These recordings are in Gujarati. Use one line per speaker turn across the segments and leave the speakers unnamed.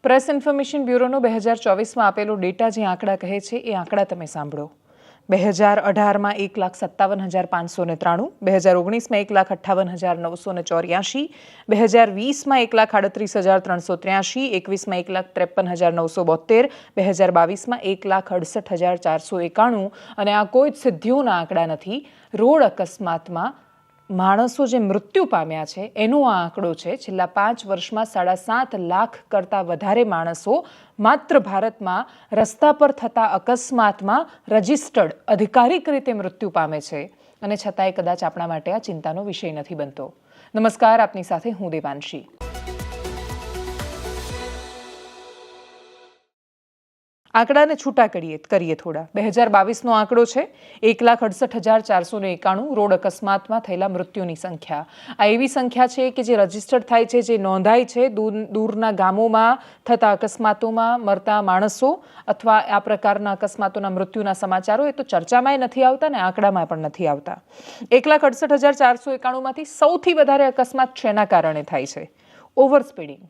પ્રેસ ઇન્ફોર્મેશન બ્યુરોનો 2024માં આપેલો ડેટા જે આંકડા કહે છે એ આંકડા તમે સાંભળો. 2018માં 1,57,593, 2019માં 1,58,984, 2020માં 1,38,383, 21માં 1,53,972, 2022માં 1,68,491 અને આ કોઈ જ સિદ્ધિઓના આંકડા નથી. રોડ અકસ્માતમાં માણસો જે મૃત્યુ પામ્યા છે એનો આ આંકડો છે. છેલ્લા 5 વર્ષમાં 7.5 લાખ કરતાં વધારે માણસો માત્ર ભારતમાં રસ્તા પર થતા અકસ્માતમાં રજિસ્ટર્ડ અધિકારિક રીતે મૃત્યુ પામે છે અને છતાંય કદાચ આપણા માટે આ ચિંતાનો વિષય નથી બનતો. નમસ્કાર, આપની સાથે હું દેવાંશી. આંકડાને છૂટા કરીએ થોડા. 2022નો આંકડો છે 1,68,491 રોડ અકસ્માતમાં થયેલા મૃત્યુની સંખ્યા. આ એવી સંખ્યા છે કે જે રજિસ્ટર્ડ થાય છે, જે નોંધાય છે. દૂરના ગામોમાં થતા અકસ્માતોમાં મરતા માણસો અથવા આ પ્રકારના અકસ્માતોના મૃત્યુના સમાચારો એ તો ચર્ચામાંય નથી આવતા ને આંકડામાં પણ નથી આવતા. 1,68,491માંથી સૌથી વધારે અકસ્માત શેના કારણે થાય છે? Over speeding.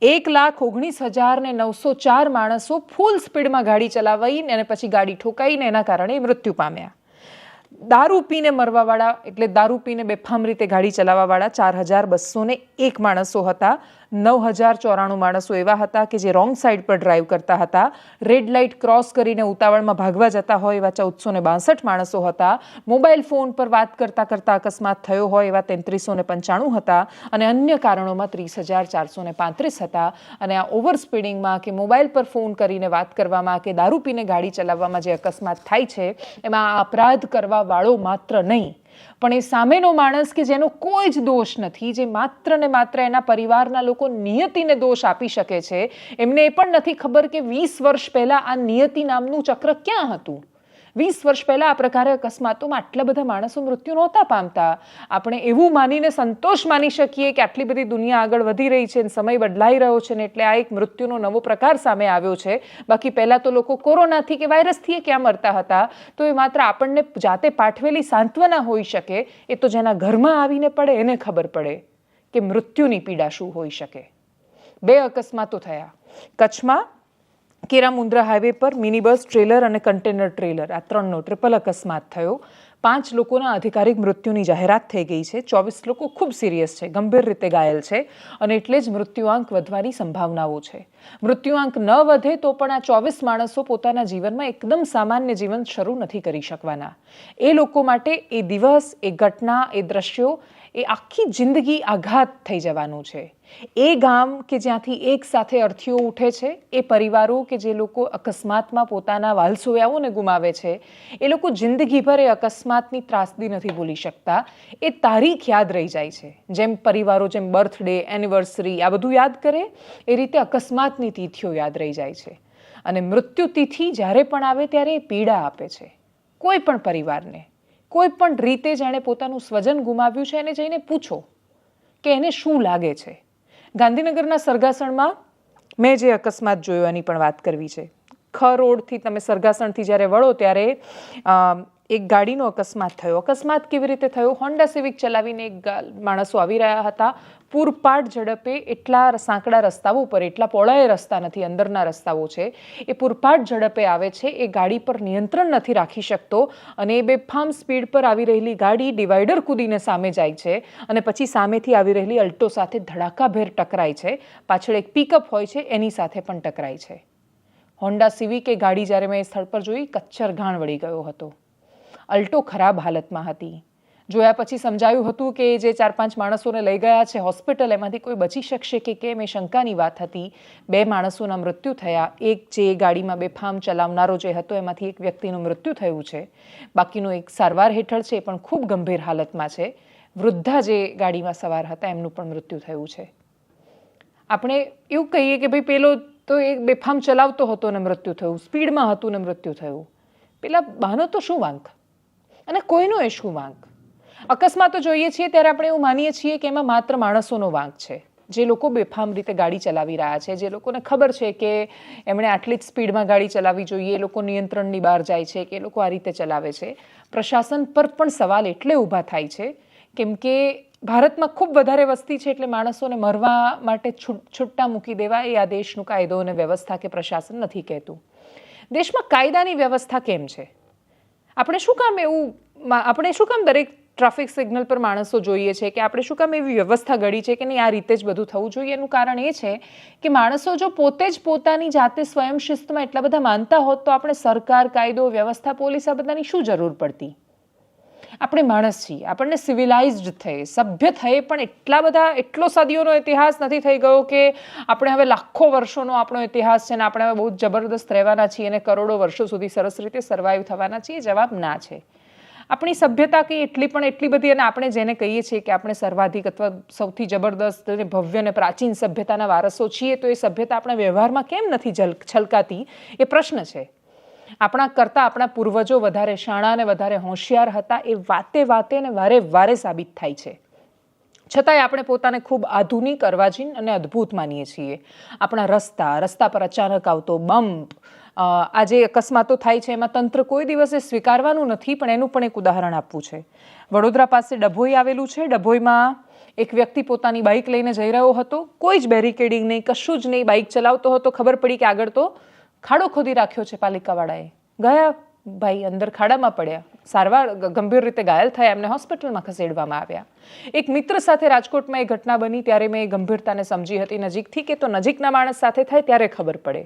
1,19,904 માણસો ફૂલ સ્પીડમાં ગાડી ચલાવીને અને પછી ગાડી ઠોકાઈને એના કારણે મૃત્યુ પામ્યા. દારૂ પીને મરવાવાળા એટલે દારૂ પીને બેફામ રીતે ગાડી ચલાવવાવાળા 4,201 માણસો હતા. 9,094 માણસો એવા હતા કે જે રોંગ સાઈડ પર ડ્રાઈવ કરતા હતા. રેડ લાઇટ ક્રોસ કરીને ઉતાવળમાં ભાગવા જતા હોય એવા 1,462 માણસો હતા. મોબાઈલ ફોન પર વાત કરતા અકસ્માત થયો હોય એવા 3,395 હતા અને અન્ય કારણોમાં 30,435 હતા. અને આ ઓવર સ્પીડિંગમાં કે મોબાઈલ પર ફોન કરીને વાત કરવામાં કે દારૂ પીને ગાડી ચલાવવામાં જે અકસ્માત થાય છે એમાં આ અપરાધ કરવા વાળો માત્ર નહીં પણ એ સામેનો માણસ કે જેનો કોઈ જ દોષ નથી, જે માત્ર ને માત્ર એના પરિવારના લોકો નિયતિને દોષ આપી શકે છે. એમને એ પણ નથી ખબર કે 20 વર્ષ પહેલા આ નિયતિ નામનું ચક્ર ક્યાં હતું. 20 વર્ષ પહેલા આ પ્રકારે અકસ્માતોમાં આટલા બધા માણસો મૃત્યુ નહોતા પામતા. આપણે એવું માનીને સંતોષ માની શકીએ કે આટલી બધી દુનિયા આગળ વધી રહી છે, સમય બદલાઈ રહ્યો છે ને એટલે આ એક મૃત્યુનો નવો પ્રકાર સામે આવ્યો છે. બાકી પહેલા તો લોકો કોરોનાથી કે વાયરસથી ક્યાં મરતા હતા. તો એ માત્ર આપણને જાતે પાઠવેલી સાંત્વના હોઈ શકે. એ તો જેના ઘરમાં આવીને પડે એને ખબર પડે કે મૃત્યુની પીડા શું હોઈ શકે. 2 અકસ્માતો થયા કચ્છમાં. કેરા મુન્દ્રા હાઈવે પર મિની બસ, ટ્રેલર અને કન્ટેનર ટ્રેલર, આ 3નો ટ્રિપલ અકસ્માત થયો. 5 લોકોના આધિકારિક મૃત્યુની જાહેરાત થઈ ગઈ છે. 24 લોકો ખૂબ સિરિયસ છે, ગંભીર રીતે ઘાયલ છે અને એટલે જ મૃત્યુઆંક વધવાની સંભાવનાઓ છે. મૃત્યુઆંક ન વધે તો પણ આ 24 માણસો પોતાના જીવનમાં એકદમ સામાન્ય જીવન શરૂ નથી કરી શકવાના. એ લોકો માટે એ દિવસ, એ ઘટના, એ દ્રશ્યો, એ આખી જિંદગી આઘાત થઈ જવાનું છે. એ ગામ કે જ્યાંથી એક સાથે અર્થીઓ ઉઠે છે, એ પરિવારો કે જે લોકો અકસ્માતમાં પોતાના વાલસોયાઓને ગુમાવે છે, એ લોકો જિંદગીભર એ અકસ્માતની ત્રાસદી નથી ભૂલી શકતા. એ તારીખ યાદ રહી જાય છે. જેમ પરિવારો જેમ બર્થડે, એનિવર્સરી આ બધું યાદ કરે એ રીતે અકસ્માતની તિથિઓ યાદ રહી જાય છે. અને મૃત્યુ તિથિ જ્યારે પણ આવે ત્યારે એ પીડા આપે છે કોઈ પણ પરિવારને. કોઈ પણ રીતે જેણે પોતાનું સ્વજન ગુમાવ્યું છે એને જઈને પૂછો કે એને શું લાગે છે. ગાંધીનગરના સરગાસણમાં મેં જે અકસ્માત જોયો એની પણ વાત કરવી છે. ખ રોડથી તમે સરગાસણથી જ્યારે વળો ત્યારે એક ગાડીનો અકસ્માત થયો. અકસ્માત કેવી રીતે થયો? હોન્ડા સિવિક ચલાવીને એક માણસો આવી રહ્યા હતા. પૂરપાટ ઝડપે, એટલા સાંકડા રસ્તાઓ પર, એટલા પહોળાએ રસ્તા નથી, અંદરના રસ્તાઓ છે, એ પૂરપાટ ઝડપે આવે છે. એ ગાડી પર નિયંત્રણ નથી રાખી શકતો અને એ બેફામ સ્પીડ પર આવી રહેલી ગાડી ડિવાઈડર કૂદીને સામે જાય છે અને પછી સામેથી આવી રહેલી અલ્ટો સાથે ધડાકાભેર ટકરાય છે. પાછળ એક પિકઅપ હોય છે એની સાથે પણ ટકરાય છે. હોન્ડા સિવિક એ ગાડી જ્યારે મેં સ્થળ પર જોઈ કચ્છર ઘાણ વળી ગયો હતો. અલ્ટો ખરાબ હાલતમાં હતી. જોયા પછી સમજાયું હતું કે જે 4-5 માણસોને લઈ ગયા છે હોસ્પિટલ, એમાંથી કોઈ બચી શકશે કે કેમ એ શંકાની વાત હતી. 2 માણસોના મૃત્યુ થયા. એક જે ગાડીમાં બેફામ ચલાવનારો જે હતો એમાંથી એક વ્યક્તિનું મૃત્યુ થયું છે. બાકીનો એક સારવાર હેઠળ છે, પણ ખૂબ ગંભીર હાલતમાં છે. વૃદ્ધા જે ગાડીમાં સવાર હતા એમનું પણ મૃત્યુ થયું છે. આપણે એવું કહીએ કે ભાઈ પેલો તો એક બેફામ ચલાવતો હતો ને મૃત્યુ થયું, સ્પીડમાં હતું ને મૃત્યુ થયું. પેલા બહાનો તો શું વાંક અને કોઈનો એ શું વાંક? અકસ્માતો જોઈએ છીએ ત્યારે આપણે એવું માનીએ છીએ કે એમાં માત્ર માણસોનો વાંક છે. જે લોકો બેફામ રીતે ગાડી ચલાવી રહ્યા છે, જે લોકોને ખબર છે કે એમણે આટલી જ સ્પીડમાં ગાડી ચલાવવી જોઈએ, એ લોકો નિયંત્રણની બહાર જાય છે કે એ લોકો આ રીતે ચલાવે છે. પ્રશાસન પર પણ સવાલ એટલે ઊભા થાય છે કેમ કે ભારતમાં ખૂબ વધારે વસ્તી છે એટલે માણસોને મરવા માટે છૂટા મૂકી દેવા એ આ દેશનું કાયદો અને વ્યવસ્થા કે પ્રશાસન નથી કહેતું. દેશમાં કાયદાની વ્યવસ્થા કેમ છે? આપણે શું કામ દરેક ટ્રાફિક સિગ્નલ પર માણસો જોઈએ છે કે આપણે શું કામ એવી વ્યવસ્થા ઘડી છે કે નહીં આ રીતે જ બધું થવું જોઈએ? એનું કારણ એ છે કે માણસો જો પોતે જ પોતાની જાતે સ્વયં શિસ્તમાં એટલા બધા માનતા હોત તો આપણે સરકાર, કાયદો, વ્યવસ્થા, પોલીસ આ બધાની શું જરૂર પડતી? આપણે માણસ છીએ, આપણને સિવિલાઇઝ્ડ થઈએ, સભ્ય થઈએ, પણ એટલો સદીઓનો ઇતિહાસ નથી થઈ ગયો કે આપણે હવે લાખો વર્ષોનો આપણો ઇતિહાસ છે ને આપણે હવે બહુ જબરદસ્ત રહેવાના છીએ અને કરોડો વર્ષો સુધી સરસ રીતે સર્વાઈવ થવાના છીએ? જવાબ ના છે. આપણી સભ્યતા કંઈ એટલી બધી, અને આપણે જેને કહીએ છીએ કે આપણે સર્વાધિક અથવા સૌથી જબરદસ્ત અને ભવ્ય અને પ્રાચીન સભ્યતાના વારસો છીએ, તો એ સભ્યતા આપણા વ્યવહારમાં કેમ નથી છલકાતી એ પ્રશ્ન છે. આપણા કરતાં આપણા પૂર્વજો વધારે શાણા અને વધારે હોશિયાર હતા એ વાતે ને વારે સાબિત થાય છે. છતાંય આપણે પોતાને ખૂબ આધુનિક, અર્વાચીન અને અદ્ભુત માનીએ છીએ. આપણા રસ્તા પર અચાનક આવતો બમ્પ, આ જે અકસ્માતો થાય છે એમાં તંત્ર કોઈ દિવસે સ્વીકારવાનું નથી, પણ એનું પણ એક ઉદાહરણ આપવું છે. વડોદરા પાસે ડભોઈ આવેલું છે. ડભોઈમાં એક વ્યક્તિ પોતાની બાઇક લઈને જઈ રહ્યો હતો, કોઈ જ બેરિકેડિંગ નહીં, કશું જ નહીં, બાઇક ચલાવતો હતો. ખબર પડી કે આગળ તો ખાડો ખોદી રાખ્યો છે પાલિકાવાળાએ. ગયા ભાઈ અંદર ખાડામાં પડ્યા, સારવાર ગંભીર રીતે ઘાયલ થયા, એમને હોસ્પિટલમાં ખસેડવામાં આવ્યા. એક મિત્ર સાથે રાજકોટમાં એ ઘટના બની ત્યારે મેં એ ગંભીરતાને સમજી હતી નજીકથી, કે તો નજીકના માણસ સાથે થાય ત્યારે ખબર પડે.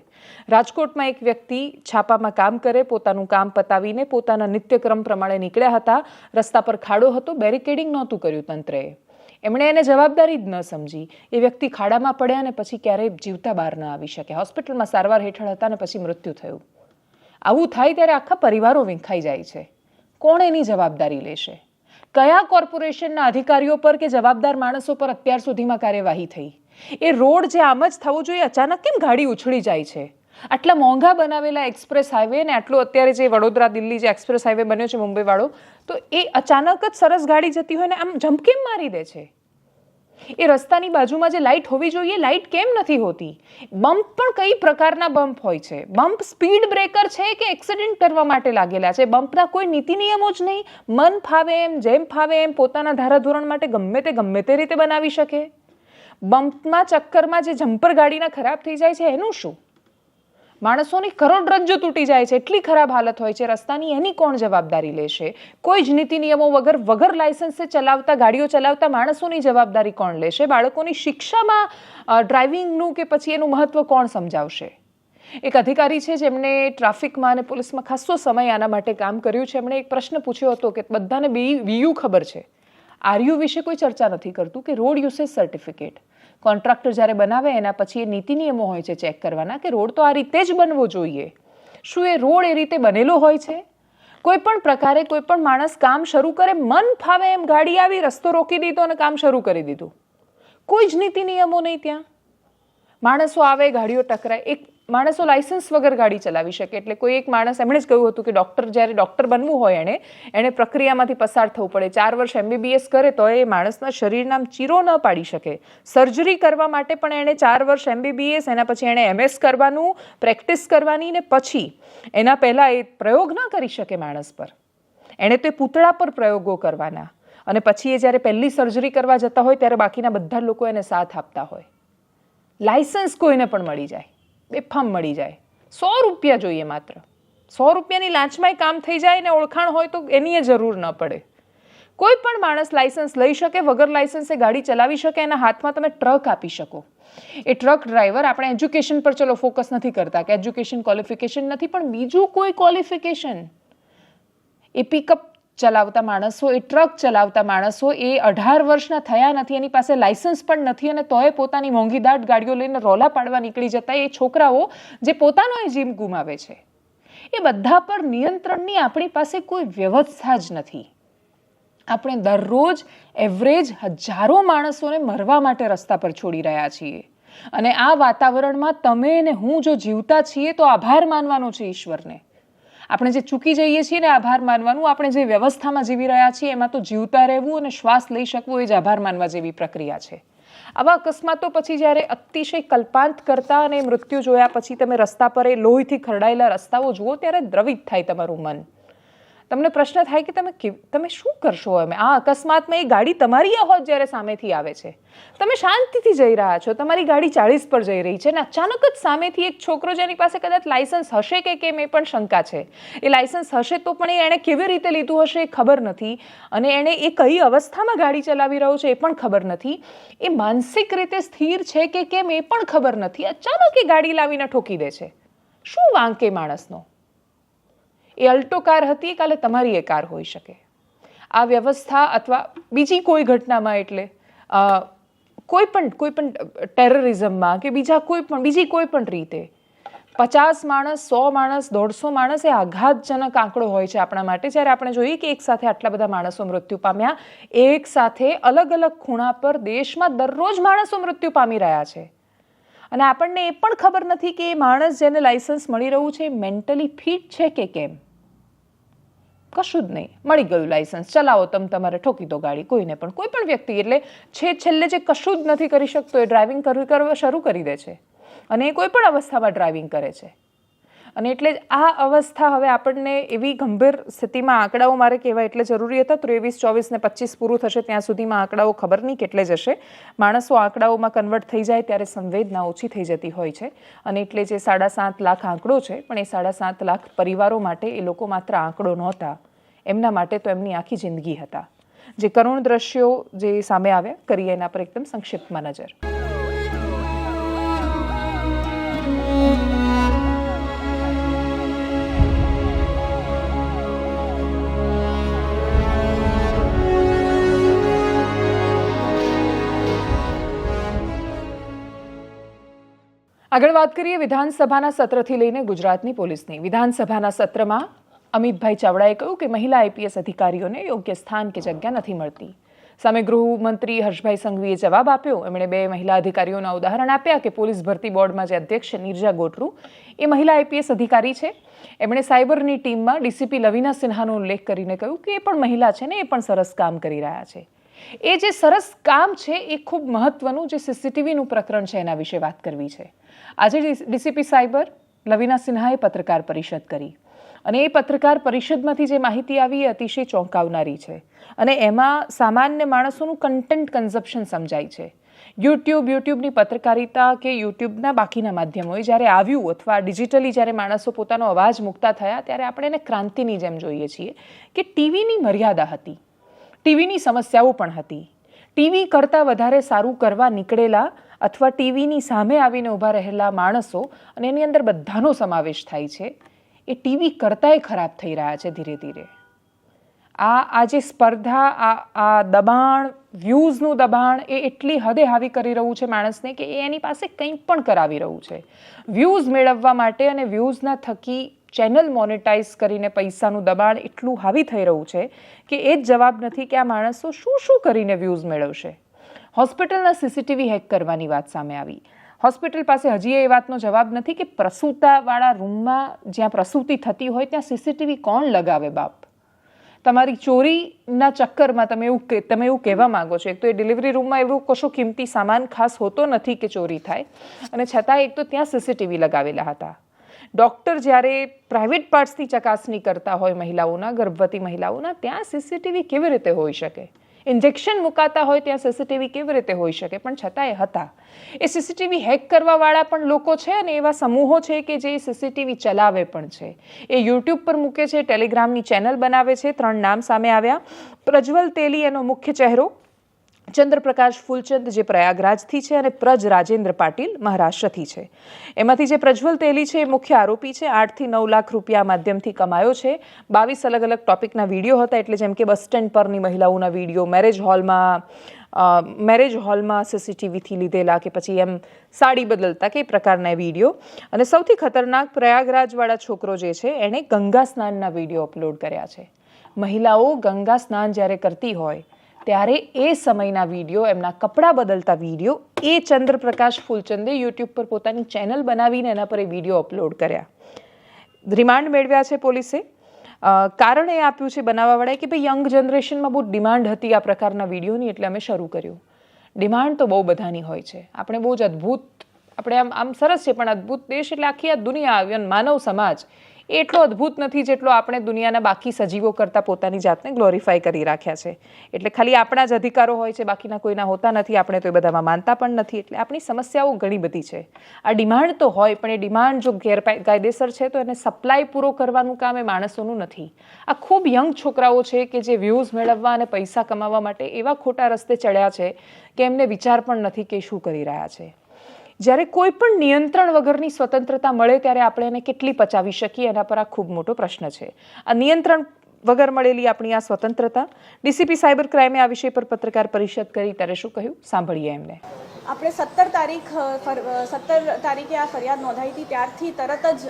રાજકોટમાં એક વ્યક્તિ છાપામાં કામ કરે, પોતાનું કામ પતાવીને પોતાના નિત્યક્રમ પ્રમાણે નીકળ્યા હતા. રસ્તા પર ખાડો હતો, બેરિકેડિંગ નહોતું કર્યું તંત્રએ. એમણે એને જવાબદારી જ ન સમજી. એ વ્યક્તિ ખાડામાં પડ્યા અને પછી ક્યારેય જીવતા બહાર ન આવી શક્યા. હોસ્પિટલમાં સારવાર હેઠળ હતા અને પછી મૃત્યુ થયું. આવું થાય ત્યારે આખા પરિવારો વિંખાઈ જાય છે. કોણ એની જવાબદારી લેશે? કયા કોર્પોરેશનના અધિકારીઓ પર કે જવાબદાર માણસો પર અત્યાર સુધીમાં કાર્યવાહી થઈ? એ રોડ જે આમ જ થવો જોઈએ, અચાનક કેમ ગાડી ઉછળી જાય છે? આટલા મોંઘા બનાવેલા એક્સપ્રેસ હાઈવે ને આટલો અત્યારે જે વડોદરા દિલ્હી જે એક્સપ્રેસ હાઈવે બન્યો છે મુંબઈ વાળો, તો એ અચાનક જ સરસ ગાડી જતી હોય ને આમ જમ્પ કેમ મારી દે છે? એ રસ્તાની બાજુમાં જે લાઇટ હોવી જોઈએ, લાઇટ કેમ નથી હોતી? બમ્પ પણ કઈ પ્રકારના બમ્પ હોય છે? બમ્પ સ્પીડ બ્રેકર છે કે એક્સિડન્ટ કરવા માટે લાગેલા છે? બમ્પના કોઈ નીતિ નિયમો જ નહીં. મન ફાવે એમ, જેમ ફાવે એમ પોતાના ધારાધોરણ માટે ગમે તે રીતે બનાવી શકે. બમ્પમાં ચક્કરમાં જે જમ્પર ગાડીના ખરાબ થઈ જાય છે એનું શું? માણસોની કરોડરજ્જુ તૂટી જાય છે, એટલી ખરાબ હાલત હોય છે રસ્તાની. એની કોણ જવાબદારી લેશે? કોઈ જ નીતિ નિયમો વગર લાયસન્સે ગાડીઓ ચલાવતા માણસોની જવાબદારી કોણ લેશે? બાળકોની શિક્ષામાં ડ્રાઇવિંગનું કે પછી એનું મહત્વ કોણ સમજાવશે? એક અધિકારી છે જેમણે ટ્રાફિકમાં અને પોલીસમાં ખાસો સમય આના માટે કામ કર્યું છે. એમણે એક પ્રશ્ન પૂછ્યો હતો કે બધાને વીયુ ખબર છે, આરયુ વિશે કોઈ ચર્ચા નથી કરતું, કે રોડ યુસેજ સર્ટિફિકેટ કોન્ટ્રાક્ટર જ્યારે બનાવે એના પછી એ નીતિ નિયમો હોય છે ચેક કરવાના કે રોડ તો આ રીતે જ બનવો જોઈએ. શું એ રોડ એ રીતે બનેલો હોય છે? કોઈ પણ પ્રકારે કોઈ પણ માણસ કામ શરૂ કરે, મન ફાવે એમ ગાડી આવી, રસ્તો રોકી દીધો અને કામ શરૂ કરી દીધું. કોઈ જ નીતિ નિયમો નહીં ત્યાં. માણસો આવે, ગાડીઓ ટકરાય. માણસો લાયસન્સ વગર ગાડી ચલાવી શકે. એટલે કોઈ એક માણસ એમણે જ કહ્યું હતું કે જ્યારે ડૉક્ટર બનવું હોય એણે પ્રક્રિયામાંથી પસાર થવું પડે. 4 વર્ષ MBBS કરે તો એ માણસના શરીરના ચીરો ન પાડી શકે. સર્જરી કરવા માટે પણ એણે 4 વર્ષ MBBS, એના પછી એણે MS કરવાનું, પ્રેક્ટિસ કરવાની, ને પછી એના પહેલાં એ પ્રયોગ ન કરી શકે માણસ પર. એણે તો એ પૂતળા પર પ્રયોગો કરવાના, અને પછી એ જ્યારે પહેલી સર્જરી કરવા જતા હોય ત્યારે બાકીના બધા લોકો એને સાથ આપતા હોય. લાયસન્સ કોઈને પણ મળી જાય, બેફામ મળી જાય. 100 રૂપિયા જોઈએ માત્ર. 100 રૂપિયાની લાંચમાંય કામ થઈ જાય ને ઓળખાણ હોય તો એની જરૂર ન પડે. કોઈ પણ માણસ લાયસન્સ લઈ શકે, વગર લાયસન્સે ગાડી ચલાવી શકે. એના હાથમાં તમે ટ્રક આપી શકો. એ ટ્રક ડ્રાઈવર, આપણે એજ્યુકેશન પર ચલો ફોકસ નથી કરતા કે એજ્યુકેશન ક્વોલિફિકેશન નથી, પણ બીજું કોઈ ક્વોલિફિકેશન, એ પિકઅપ ચલાવતા માણસો, એ ટ્રક ચલાવતા માણસો, એ 18 વર્ષના થયા નથી, એની પાસે લાયસન્સ પણ નથી, અને તોય પોતાની મોંઘીદાટ ગાડીઓ લઈને રોલા પાડવા નીકળી જતા એ છોકરાઓ જે પોતાનો એ જીવ ગુમાવે છે, એ બધા પર નિયંત્રણની આપણી પાસે કોઈ વ્યવસ્થા જ નથી. આપણે દરરોજ એવરેજ હજારો માણસોને મરવા માટે રસ્તા પર છોડી રહ્યા છીએ, અને આ વાતાવરણમાં તમે ને હું જો જીવતા છીએ તો આભાર માનવાનો છે ઈશ્વરને. આપણે જે ચૂકી જઈએ છીએ ને આભાર માનવાનું. આપણે જે વ્યવસ્થામાં જીવી રહ્યા છીએ એમાં તો જીવતા રહેવું અને શ્વાસ લઈ શકવું એ જ આભાર માનવા જેવી પ્રક્રિયા છે. આવા અકસ્માતો પછી જ્યારે અતિશય કલ્પાંત કરતા અને મૃત્યુ જોયા પછી તમે રસ્તા પર એ લોહીથી ખરડાયેલા રસ્તાઓ જુઓ ત્યારે દ્રવિત થાય તમારું મન. તમને પ્રશ્ન થાય કે તમે શું કરશો? અમે આ અકસ્માતમાં એ ગાડી તમારી હોત જ્યારે સામેથી આવે છે, તમે શાંતિથી જઈ રહ્યા છો, તમારી ગાડી 40 પર જઈ રહી છે અને અચાનક જ સામેથી એક છોકરો જેની પાસે કદાચ લાયસન્સ હશે કે કેમ એ પણ શંકા છે, એ લાયસન્સ હશે તો પણ એણે કેવી રીતે લીધું હશે એ ખબર નથી, અને એણે એ કઈ અવસ્થામાં ગાડી ચલાવી રહ્યો છે એ પણ ખબર નથી, એ માનસિક રીતે સ્થિર છે કે કેમ એ પણ ખબર નથી, અચાનક એ ગાડી લાવીને ઠોકી દે છે. શું વાંક એ માણસનો? એ અલ્ટો કાર હતી, કાલે તમારી એ કાર હોઈ શકે. આ વ્યવસ્થા અથવા બીજી કોઈ ઘટનામાં, એટલે કોઈ પણ ટેરરિઝમમાં કે બીજી કોઈ પણ રીતે 50 માણસ, 100 માણસ, 150 માણસ એ આઘાતજનક આંકડો હોય છે આપણા માટે. જ્યારે આપણે જોઈએ કે એક સાથે આટલા બધા માણસો મૃત્યુ પામ્યા, એક સાથે અલગ અલગ ખૂણા પર દેશમાં દરરોજ માણસો મૃત્યુ પામી રહ્યા છે, અને આપણને એ પણ ખબર નથી કે એ માણસ જેને લાયસન્સ મળી રહ્યું છે એ મેન્ટલી ફિટ છે કે કેમ. કશું જ નહીં, મળી ગયું લાયસન્સ, ચલાવો, તમારે ઠોકી દો ગાડી, કોઈને પણ, કોઈ પણ વ્યક્તિ. એટલે છેલ્લે જે કશું જ નથી કરી શકતો એ ડ્રાઇવિંગ કરવા શરૂ કરી દે છે, અને એ કોઈ પણ અવસ્થામાં ડ્રાઇવિંગ કરે છે. અને એટલે જ આ અવસ્થા હવે આપણને એવી ગંભીર સ્થિતિમાં, આંકડાઓ મારે કહેવાય એટલે જરૂરી હતા, 23, 24 ને 25 પૂરું થશે ત્યાં સુધીમાં આંકડાઓ ખબર નહીં કેટલે જશે. માણસો આંકડાઓમાં કન્વર્ટ થઈ જાય ત્યારે સંવેદના ઓછી થઈ જતી હોય છે, અને એટલે જે 7.5 લાખ આંકડો છે, પણ એ 7.5 લાખ પરિવારો માટે એ લોકો માત્ર આંકડો નહોતા, એમના માટે તો એમની આખી જિંદગી હતા. જે કરુણ દ્રશ્યો જે સામે આવ્યા, કરીએ એના પર એકદમ સંક્ષિપ્તમાં નજર. આગળ વાત કરીએ વિધાનસભાના સત્રથી લઈને ગુજરાતની પોલીસની. વિધાનસભાના સત્રમાં અમિતભાઈ ચાવડાએ કહ્યું કે મહિલા આઈપીએસ અધિકારીઓને યોગ્ય સ્થાન કે જગ્યા નથી મળતી. સામે ગૃહમંત્રી હર્ષભાઈ સંઘવીએ જવાબ આપ્યો. એમણે 2 મહિલા અધિકારીઓના ઉદાહરણ આપ્યા કે પોલીસ ભરતી બોર્ડમાં જે અધ્યક્ષ છે નીરજા ગોટરુ, એ મહિલા આઈપીએસ અધિકારી છે. એમણે સાયબરની ટીમમાં ડીસીપી લવીના સિન્હાનો ઉલ્લેખ કરીને કહ્યું કે એ પણ મહિલા છે ને એ પણ સરસ કામ કરી રહ્યા છે. એ જે સરસ કામ છે એ ખૂબ મહત્વનું જે સીસીટીવીનું પ્રકરણ છે એના વિશે વાત કરવી છે. આજે ડીસીપી સાયબર લવીના સિન્હાએ પત્રકાર પરિષદ કરી, અને એ પત્રકાર પરિષદમાંથી જે માહિતી આવી એ અતિશય ચોંકાવનારી છે, અને એમાં સામાન્ય માણસોનું કન્ટેન્ટ કન્ઝપ્શન સમજાય છે. યુટ્યુબની પત્રકારિતા કે યુટ્યુબના બાકીના માધ્યમોએ જ્યારે આવ્યું, અથવા ડિજિટલી જ્યારે માણસો પોતાનો અવાજ મૂકતા થયા, ત્યારે આપણે એને ક્રાંતિની જેમ જોઈએ છીએ કે ટીવીની મર્યાદા હતી, ટીવીની સમસ્યાઓ પણ હતી. ટીવી કરતાં વધારે સારું કરવા નીકળેલા અથવા ટીવીની સામે આવીને ઊભા રહેલા માણસો, અને એની અંદર બધાનો સમાવેશ થાય છે, એ ટીવી કરતાંય ખરાબ થઈ રહ્યા છે ધીરે ધીરે. આ જે સ્પર્ધા, આ દબાણ, વ્યૂઝનું દબાણ એ એટલી હદે હાવી કરી રહ્યું છે માણસને કે એ એની પાસે કંઈ પણ કરાવી રહ્યું છે. વ્યૂઝ મેળવવા માટે અને વ્યૂઝના થકી ચેનલ મોનેટાઇઝ કરીને પૈસાનું દબાણ એટલું હાવી થઈ રહ્યું છે કે એ જ જવાબ નથી કે આ માણસો શું કરીને વ્યૂઝ મેળવશે. હોસ્પિટલના સીસીટીવી હેક કરવાની વાત સામે આવી. હોસ્પિટલ પાસે હજી એ વાતનો જવાબ નથી કે પ્રસૂતાવાળા રૂમમાં જ્યાં પ્રસૂતિ થતી હોય ત્યાં સીસીટીવી કોણ લગાવે બાપ? તમારી ચોરીના ચક્કરમાં તમે એવું કહેવા માંગો છો. એક તો એ ડિલિવરી રૂમમાં એવું કશો કિંમતી સામાન ખાસ હોતો નથી કે ચોરી થાય, અને છતાં એક તો ત્યાં સીસીટીવી લગાવેલા હતા. ડૉક્ટર જ્યારે પ્રાઇવેટ પાર્ટ્સની ચકાસણી કરતા હોય મહિલાઓના, ગર્ભવતી મહિલાઓના, ત્યાં સીસીટીવી કેવી રીતે હોઈ શકે? ઇન્જેક્શન મુકાતા હોય ત્યાં સીસીટીવી કેવી રીતે હોઈ શકે? પણ છતાં એ હતા. એ સીસીટીવી હેક કરવાવાળા પણ લોકો છે, અને એવા સમૂહો છે કે જે સીસીટીવી ચલાવે પણ છે. એ યુટ્યુબ પર મૂકે છે, ટેલિગ્રામની ચેનલ બનાવે છે. 3 નામ સામે આવ્યા. પ્રજ્વલ તેલી એનો મુખ્ય ચહેરો, ચંદ્રપ્રકાશ ફૂલચંદ જે પ્રયાગરાજથી છે, અને પ્રજ રાજેન્દ્ર પાટીલ મહારાષ્ટ્રથી છે. એમાંથી જે પ્રજ્વલ તેલી છે એ મુખ્ય આરોપી છે. 8 થી 9 લાખ રૂપિયા માધ્યમથી કમાયો છે. 22 અલગ અલગ ટોપિકના વિડીયો હતા, એટલે જેમ કે બસ સ્ટેન્ડ પરની મહિલાઓના વિડીયો, મેરેજ હોલમાં સીસીટીવીથી લીધેલા, કે પછી એમ સાડી બદલતા કે પ્રકારના વિડીયો. અને સૌથી ખતરનાક, પ્રયાગરાજવાળા છોકરો જે છે એણે ગંગા સ્નાનના વિડીયો અપલોડ કર્યા છે. મહિલાઓ ગંગા સ્નાન જ્યારે કરતી હોય ત્યારે એ સમયના વિડીયો, એમના કપડાં બદલતા વિડીયો, એ ચંદ્રપ્રકાશ ફૂલચંદે યુટ્યુબ પર પોતાની ચેનલ બનાવીને એના પર એ વિડીયો અપલોડ કર્યા. રિમાન્ડ મેળવ્યા છે પોલીસે. કારણ એ આપ્યું છે બનાવવાવાળાએ કે ભાઈ યંગ જનરેશનમાં બહુ ડિમાન્ડ હતી આ પ્રકારના વિડીયોની, એટલે અમે શરૂ કર્યું. ડિમાન્ડ તો બહુ બધાની હોય છે. આપણે બહુ જ અદ્ભુત, આપણે આમ સરસ છે, પણ અદ્ભુત દેશ એટલે આખી આ દુનિયા, માનવ સમાજ એ એટલો અદ્ભુત નથી જેટલો આપણે દુનિયાના બાકી સજીવો કરતાં પોતાની જાતને ગ્લોરીફાય કરી રાખ્યા છે. એટલે ખાલી આપણા જ અધિકારો હોય છે, બાકીના કોઈના હોતા નથી. આપણે તો એ બધામાં માનતા પણ નથી. એટલે આપણી સમસ્યાઓ ઘણી બધી છે. આ ડિમાન્ડ તો હોય, પણ એ ડિમાન્ડ જો ગેરકાયદેસર છે તો એને સપ્લાય પૂરો કરવાનું કામ એ માણસોનું નથી. આ ખૂબ યંગ છોકરાઓ છે કે જે વ્યૂઝ મેળવવા અને પૈસા કમાવા માટે એવા ખોટા રસ્તે ચડ્યા છે કે એમને વિચાર પણ નથી કે શું કરી રહ્યા છે. જ્યારે કોઈ પણ નિયંત્રણ વગરની સ્વતંત્રતા મળે ત્યારે આપણે એને કેટલી પચાવી શકીએ એના પર આ ખૂબ મોટો પ્રશ્ન છે. આ નિયંત્રણ વગર મળેલી આપણી આ સ્વતંત્રતા, ડીસીપી સાયબર ક્રાઇમે આ વિષય પર પત્રકાર પરિષદ કરી ત્યારે શું કહ્યું, સાંભળીએ એમને.
આપણે 17 તારીખે આ ફરિયાદ નોંધાઈ હતી ત્યારથી તરત જ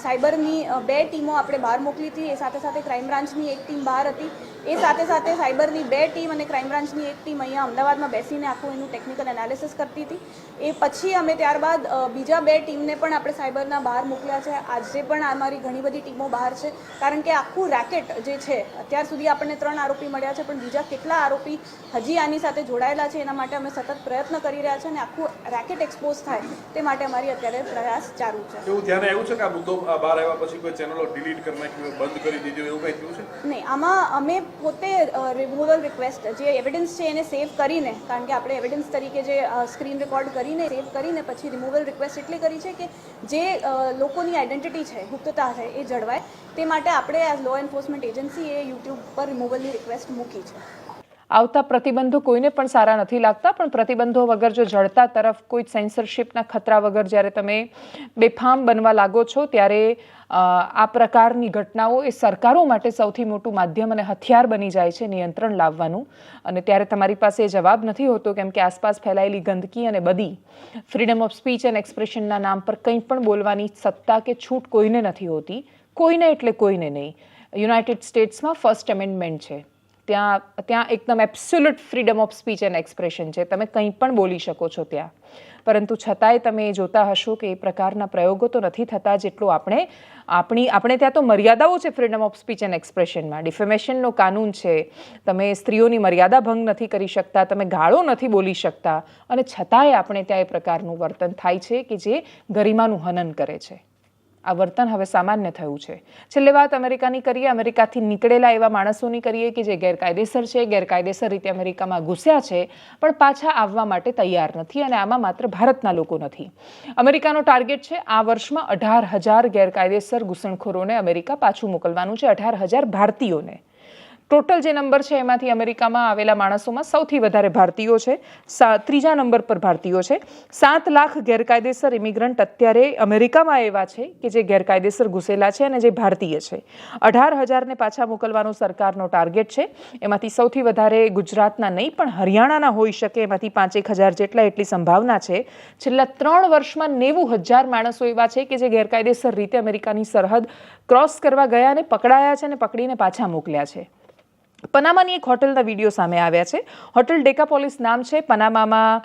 સાયબરની 2 ટીમો આપણે બહાર મોકલી હતી. એ સાથે સાથે ક્રાઇમ બ્રાન્ચની એક ટીમ બહાર હતી. એ સાથે સાથે સાયબરની 2 ટીમ અને ક્રાઇમ બ્રાન્ચની એક ટીમ અહીંયા અમદાવાદમાં બેસીને આખું એનું ટેકનિકલ એનાલિસિસ કરતી હતી. એ પછી અમે ત્યારબાદ બીજા 2 ટીમને પણ આપણે સાયબરના બહાર મોકલ્યા છે. આજે પણ અમારી ઘણી બધી ટીમો બહાર છે, કારણ કે આખું રેકેટ જે છે, અત્યાર સુધી આપણને 3 આરોપી મળ્યા છે, પણ બીજા કેટલા આરોપી હજી આની સાથે જોડાયેલા છે એના માટે અમે સતત પ્રયત્ન કરી રહ્યા છે અને આખું રેકેટ એક્સપોઝ થાય તે માટે અમારી અત્યારે પ્રયાસ ચાલુ છે.
એવું ધ્યાને આવ્યું છે કે આ મુદ્દો બહાર આવ્યા પછી કોઈ ચેનલો ડિલીટ કરી નાખ્યું, બંધ કરી દીધું, એવું કંઈ થયું છે?
નહીં, આમાં અમે પોતે રિમૂવલ રિક્વેસ્ટ જે એવિડન્સ છે એને સેવ કરીને, કારણ કે આપણે એવિડન્સ તરીકે જે સ્ક્રીન રેકોર્ડ કરીને સેવ કરીને પછી રિમૂવલ રિક્વેસ્ટ એટલી કરી છે કે જે લોકોની આઈડેન્ટિટી છે, ગુપ્તતા છે, એ જળવાય તે માટે આપણે એઝ લો એન્ફોર્સમેન્ટ એજન્સી એ યુટ્યુબ પર રિમૂવલની રિક્વેસ્ટ મૂકી છે.
આવતા પ્રતિબંધો કોઈને પણ સારા નથી લાગતા, પણ પ્રતિબંધો વગર જો જડતા તરફ કોઈ સેન્સરશિપના ખતરા વગર જ્યારે તમે બેફામ બનવા લાગો છો ત્યારે આ પ્રકારની ઘટનાઓ એ સરકારો માટે સૌથી મોટું માધ્યમ અને હથિયાર બની જાય છે નિયંત્રણ લાવવાનું. અને ત્યારે તમારી પાસે જવાબ નથી હોતો, કેમ કે આસપાસ ફેલાયેલી ગંદકી અને બધી ફ્રીડમ ઓફ સ્પીચ એન્ડ એક્સપ્રેશનના નામ પર કંઈ પણ બોલવાની સત્તા કે છૂટ કોઈને નથી હોતી. કોઈને એટલે કોઈને નહીં. યુનાઇટેડ સ્ટેટ્સમાં ફર્સ્ટ એમેન્ડમેન્ટ છે, ત્યાં એકદમ absolute freedom of speech and expression છે. તમે કંઈ પણ બોલી શકો છો ત્યાં. પરંતુ છતાંય તમે જોતા હશો કે એ પ્રકારના પ્રયોગો તો નથી થતા જેટલું આપણે ત્યાં તો મર્યાદાઓ છે ફ્રીડમ ઓફ સ્પીચ એન્ડ એક્સપ્રેશનમાં. ડિફેમેશનનો કાનૂન છે, તમે સ્ત્રીઓની મર્યાદા ભંગ નથી કરી શકતા, તમે ગાળો નથી બોલી શકતા, અને છતાંય આપણે ત્યાં એ પ્રકારનું વર્તન થાય છે કે જે ગરિમાનું હનન કરે છે. આ વર્તન હવે સામાન્ય થયું છે. છેલ્લે વાત અમેરિકાની કરીએ. અમેરિકાથી નીકળેલા એવા માણસોની કરીએ કે જે ગેરકાયદેસર છે, ગેરકાયદેસર રીતે અમેરિકામાં ઘૂસ્યા છે, પણ પાછા આવવા માટે તૈયાર નથી. અને આમાં માત્ર ભારતના લોકો નથી. અમેરિકાનો ટાર્ગેટ છે આ વર્ષમાં 18,000 ગેરકાયદેસર ઘૂસણખોરોને અમેરિકા પાછું મોકલવાનું છે. 18,000 ભારતીયોને. ટોટલ જે નંબર છે એમાંથી અમેરિકામાં આવેલા માણસોમાં સૌથી વધારે ભારતીયો છે. 3જા નંબર પર ભારતીયો છે. 7 લાખ ગેરકાયદેસર ઇમિગ્રન્ટ અત્યારે અમેરિકામાં એવા છે કે જે ગેરકાયદેસર ઘૂસેલા છે અને જે ભારતીય છે. 18,000ને પાછા મોકલવાનો સરકારનો ટાર્ગેટ છે. એમાંથી સૌથી વધારે ગુજરાતના નહીં પણ હરિયાણાના હોઈ શકે. એમાંથી 5,000 જેટલા એટલી સંભાવના છે. છેલ્લા 3 વર્ષમાં 90,000 માણસો એવા છે કે જે ગેરકાયદેસર રીતે અમેરિકાની સરહદ ક્રોસ કરવા ગયા અને પકડાયા છે અને પકડીને પાછા મોકલ્યા છે. પનામાની એક હોટલના વિડીયો સામે આવ્યા છે. હોટલ ડેકાપોલિસ નામ છે. પનામામાં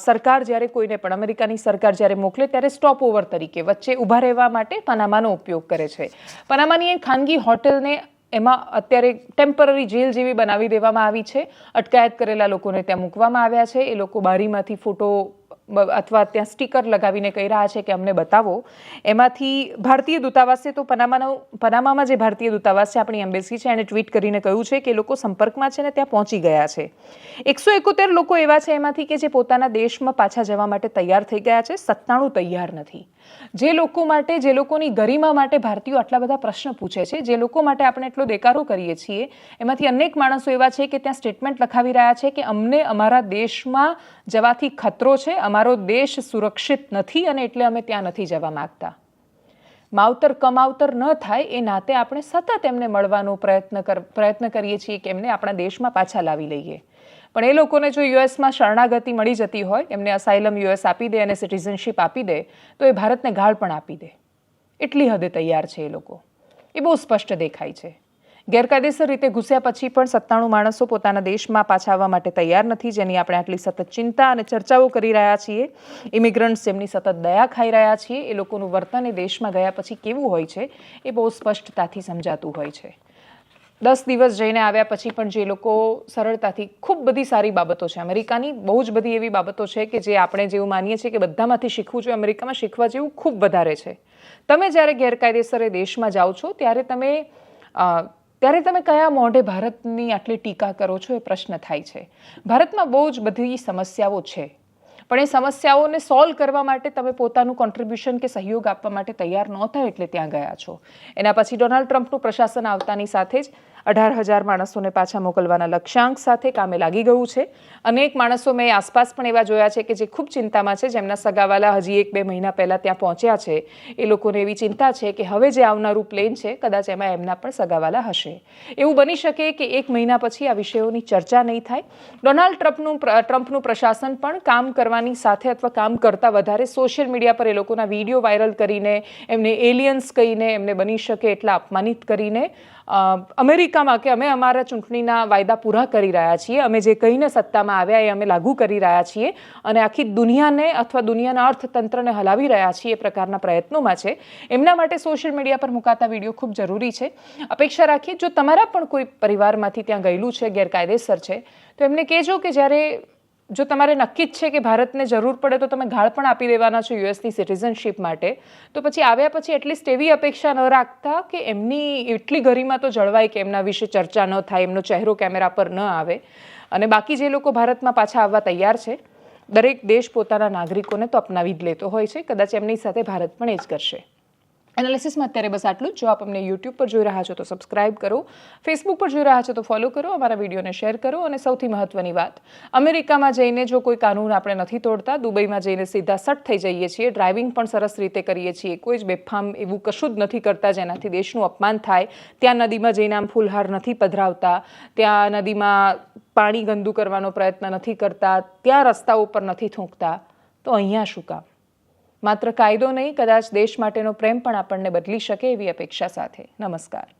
સરકાર જ્યારે કોઈને પણ અમેરિકાની સરકાર જ્યારે મોકલે ત્યારે સ્ટોપ ઓવર તરીકે વચ્ચે ઊભા રહેવા માટે પનામાનો ઉપયોગ કરે છે. પનામાની એક ખાનગી હોટલને એમાં અત્યારે ટેમ્પરરી જેલ જેવી બનાવી દેવામાં આવી છે. અટકાયત કરેલા લોકોને ત્યાં મૂકવામાં આવ્યા છે. એ લોકો બારીમાંથી ફોટો અથવા ત્યાં સ્ટીકર લગાવીને કહી રહ્યા છે કે અમને બતાવો. એમાંથી ભારતીય દૂતાવાસે તો પનામામાં જે ભારતીય દૂતાવાસ છે, આપણી એમ્બેસી છે, એણે ટ્વીટ કરીને કહ્યું છે કે લોકો સંપર્કમાં છે ને ત્યાં પહોંચી ગયા છે. 171 લોકો એવા છે એમાંથી કે જે પોતાના દેશમાં પાછા જવા માટે તૈયાર થઈ ગયા છે. 97 તૈયાર નથી. જે લોકો માટે, જે લોકોની ગરિમા માટે ભારતીયો આટલા બધા પ્રશ્ન પૂછે છે, જે લોકો માટે આપણે એટલો દેકારો કરીએ છીએ, એમાંથી અનેક માણસો એવા છે કે ત્યાં સ્ટેટમેન્ટ લખાવી રહ્યા છે કે અમને અમારા દેશમાં જવાથી ખતરો છે, અમારો દેશ સુરક્ષિત નથી અને એટલે અમે ત્યાં નથી જવા માંગતા. માવતર કમાવતર ન થાય એ નાતે આપણે સતત એમને મળવાનો પ્રયત્ન કરીએ છીએ કે એમને આપણા દેશમાં પાછા લાવી લઈએ. પણ એ લોકોને જો યુએસમાં શરણાગતિ મળી જતી હોય, એમને અસાઇલમ યુએસ આપી દે અને સિટીઝનશીપ આપી દે, તો એ ભારતને ગાળ પણ આપી દે. એટલી હદે તૈયાર છે એ લોકો. એ બહુ સ્પષ્ટ દેખાય છે. ગેરકાયદેસર રીતે ઘૂસ્યા પછી પણ 97 માણસો પોતાના દેશમાં પાછા આવવા માટે તૈયાર નથી, જેની આપણે આટલી સતત ચિંતા અને ચર્ચાઓ કરી રહ્યા છીએ. ઇમિગ્રન્ટ્સ એમની સતત દયા ખાઈ રહ્યા છીએ. એ લોકોનું વર્તન એ દેશમાં ગયા પછી કેવું હોય છે એ બહુ સ્પષ્ટતાથી સમજાતું હોય છે. 10 દિવસ જઈને આવ્યા પછી પણ જે લોકો સરળતાથી, ખૂબ બધી સારી બાબતો છે અમેરિકાની, બહુ જ બધી એવી બાબતો છે કે જે આપણે જેવું માનીએ છીએ કે બધામાંથી શીખવું જોઈએ, અમેરિકામાં શીખવા જેવું ખૂબ વધારે છે. તમે જ્યારે ગેરકાયદેસરે દેશમાં જાઓ છો ત્યારે તમે કયા મોઢે ભારતની આટલી ટીકા કરો છો એ પ્રશ્ન થાય છે. ભારતમાં બહુ જ બધી સમસ્યાઓ છે, પણ એ સમસ્યાઓને સોલ્વ કરવા માટે તમે પોતાનું કોન્ટ્રીબ્યુશન કે સહયોગ આપવા માટે તૈયાર નહોતા એટલે ત્યાં ગયા છો. એના પછી ડોનાલ્ડ ટ્રમ્પનું પ્રશાસન આવતાની સાથે જ 18,000 માણસોને પાછા મોકલવાના લક્ષ્યાંક સાથે કામે લાગી ગયું છે. અનેક માણસો મેં આસપાસ પણ એવા જોયા છે કે જે ખૂબ ચિંતામાં છે, જેમના સગાવાલા હજી 1-2 મહિના પહેલાં ત્યાં પહોંચ્યા છે. એ લોકોને એવી ચિંતા છે કે હવે જે આવનારું પ્લેન છે કદાચ એમાં એમના પણ સગાવાલા હશે. એવું બની શકે કે 1 મહિના પછી આ વિષયોની ચર્ચા નહીં થાય. ડોનાલ્ડ ટ્રમ્પનું પ્રશાસન પણ કામ કરવાની સાથે અથવા કામ કરતાં વધારે સોશિયલ મીડિયા પર એ લોકોના વિડીયો વાયરલ કરીને, એમને એલિયન્સ કહીને, એમને બની શકે એટલા અપમાનિત કરીને અમેરિકામાં કે અમે અમારા ચૂંટણીના વાયદા પૂરા કરી રહ્યા છીએ, અમે જે કહીને સત્તામાં આવ્યા એ અમે લાગુ કરી રહ્યા છીએ અને આખી દુનિયાને અથવા દુનિયાના અર્થતંત્રને હલાવી રહ્યા છીએ એ પ્રકારના પ્રયત્નોમાં છે. એમના માટે સોશિયલ મીડિયા પર મુકાતા વિડીયો ખૂબ જરૂરી છે. અપેક્ષા રાખીએ જો તમારા પણ કોઈ પરિવારમાંથી ત્યાં ગયેલું છે, ગેરકાયદેસર છે, તો એમને કહેજો કે જ્યારે જો તમારે નક્કી જ છે કે ભારતને જરૂર પડે તો તમે ગાળ પણ આપી દેવાના છો યુએસની સિટીઝનશીપ માટે, તો પછી આવ્યા પછી એટલીસ્ટ એવી અપેક્ષા ન રાખતા કે એમની એટલી ગરિમા તો જળવાય કે એમના વિશે ચર્ચા ન થાય, એમનો ચહેરો કેમેરા પર ન આવે. અને બાકી જે લોકો ભારતમાં પાછા આવવા તૈયાર છે, દરેક દેશ પોતાના નાગરિકોને તો અપનાવી જ લેતો હોય છે, કદાચ એમની સાથે ભારત પણ એ જ કરશે. એનાલિસિસમાં અત્યારે બસ આટલું જ. જો આપ અમને યુટ્યુબ પર જોઈ રહ્યા છો તો સબસ્ક્રાઇબ કરો, ફેસબુક પર જોઈ રહ્યા છો તો ફોલો કરો, અમારા વિડીયોને શેર કરો અને સૌથી મહત્વની વાત, અમેરિકામાં જઈને જો કોઈ કાનૂન આપણે નથી તોડતા, દુબઈમાં જઈને સીધા સટ થઈ જઈએ છીએ, ડ્રાઇવિંગ પણ સરસ રીતે કરીએ છીએ, કોઈ જ બેફામ એવું કશું જ નથી કરતા જેનાથી દેશનું અપમાન થાય, ત્યાં નદીમાં જઈને આમ ફૂલહાર નથી પધરાવતા, ત્યાં નદીમાં પાણી ગંદુ કરવાનો પ્રયત્ન નથી કરતા, ત્યાં રસ્તાઓ પર નથી થૂંકતા, તો અહીંયા શું કામ? માત્ર કાયદો નહીં, કદાચ દેશ માટેનો પ્રેમ પણ આપણને બદલી શકે એવી અપેક્ષા સાથે નમસ્કાર.